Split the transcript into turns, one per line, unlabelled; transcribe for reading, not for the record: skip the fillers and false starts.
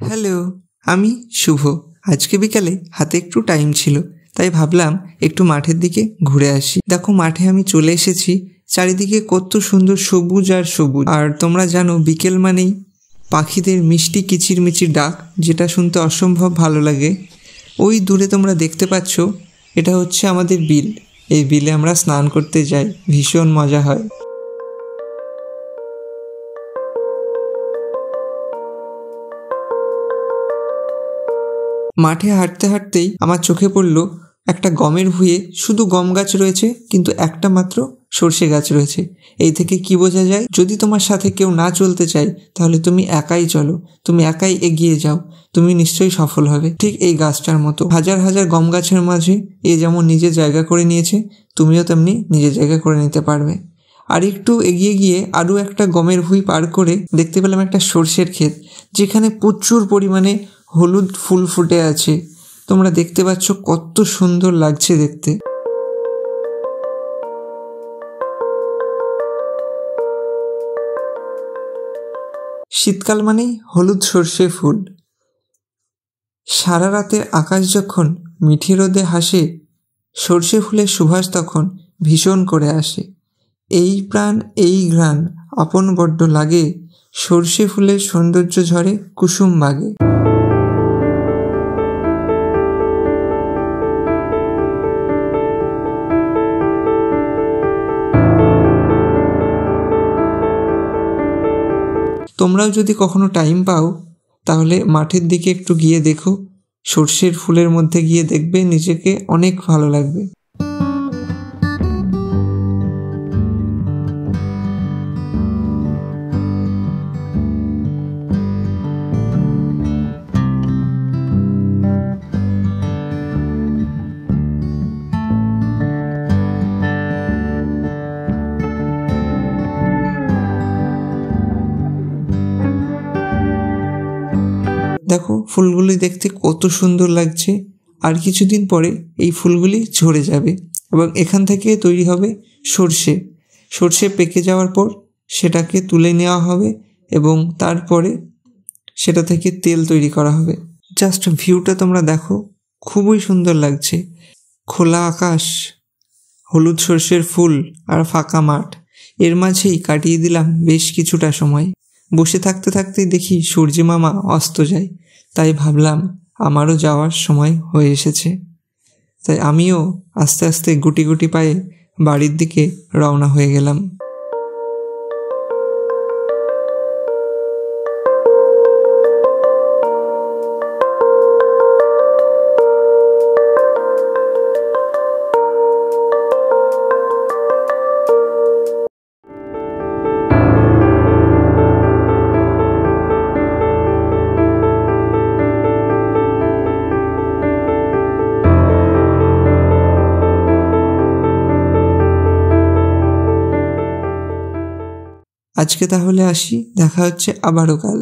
Hello, আমি শুভ। আজকে বিকালে হাতে একটু টাইম ছিল, তাই ভাবলাম একটু মাঠের দিকে ঘুরে আসি। দেখো, মাঠে আমি চলে এসেছি। চারিদিকে কত সুন্দর সবুজ আর সবুজ। আর তোমরা জানো, বিকেল মানেই পাখিদের মিষ্টি কিচিরমিচির ডাক, যেটা শুনতে অসম্ভব ভালো লাগে। ওই দূরে তোমরা দেখতে পাচ্ছ, এটা হচ্ছে আমাদের বিল। এই বিলে আমরা স্নান করতে যাই, ভীষণ মজা হয়। মাঠে হাঁটতে হাঁটতেই আমার চোখে পড়ল একটা গমের ভুঁইয়ে শুধু গম গাছ রয়েছে, কিন্তু একটা মাত্র সর্ষে গাছ রয়েছে। এই থেকে কি বোঝা যায়, যদি তোমার সাথে কেউ না চলতে চায়, তাহলে তুমি একাই চলো, তুমি একাই এগিয়ে যাও, তুমি নিশ্চয়ই সফল হবে। ঠিক এই গাছটার মতো হাজার হাজার গম গাছের মাঝে এ যেমন নিজের জায়গা করে নিয়েছে, তুমিও তেমনি নিজের জায়গা করে নিতে পারবে। আর একটু এগিয়ে গিয়ে আরও একটা গমের ভুঁই পার করে দেখতে পেলাম একটা সর্ষের ক্ষেত, যেখানে প্রচুর পরিমাণে হলুদ ফুল ফুটে আছে। তোমরা দেখতে পাচ্ছ কত সুন্দর লাগছে দেখতে। শীতকাল মানেই হলুদ সর্ষে ফুল। সারা রাতের আকাশ যখন মিঠি রোদে হাসে, সর্ষে ফুলের সুবাস তখন ভীষণ করে আসে। এই প্রাণ এই ঘ্রাণ আপন বড্ড লাগে, সর্ষে ফুলের সৌন্দর্য ঝরে কুসুম বাগে। তোমরাও যদি কখনো টাইম পাও, তাহলে মাঠের দিকে একটু গিয়ে দেখো, সর্ষের ফুলের মধ্যে গিয়ে দেখবে নিজেকে অনেক ভালো লাগবে। দেখো, ফুলগুলি দেখতে কত সুন্দর লাগছে। আর কিছুদিন পরে এই ফুলগুলি ঝরে যাবে এবং এখান থেকে তৈরি হবে সর্ষে। সর্ষে পেকে যাওয়ার পর সেটাকে তুলে নেওয়া হবে এবং তারপরে সেটা থেকে তেল তৈরি করা হবে। জাস্ট ভিউটা তোমরা দেখো, খুবই সুন্দর লাগছে। খোলা আকাশ, হলুদ সর্ষের ফুল আর ফাঁকা মাঠ, এর মাঝেই কাটিয়ে দিলাম বেশ কিছুটা সময়। বসে থাকতে থাকতেই দেখি সূর্য মামা অস্ত যায়, তাই ভাবলাম আমারও যাওয়ার সময় হয়ে এসেছে। তাই আমিও আস্তে আস্তে গুটি গুটি পায়ে বাড়ির দিকে রওনা হয়ে গেলাম। আজকে তাহলে আসি, দেখা হচ্ছে আবারও কাল।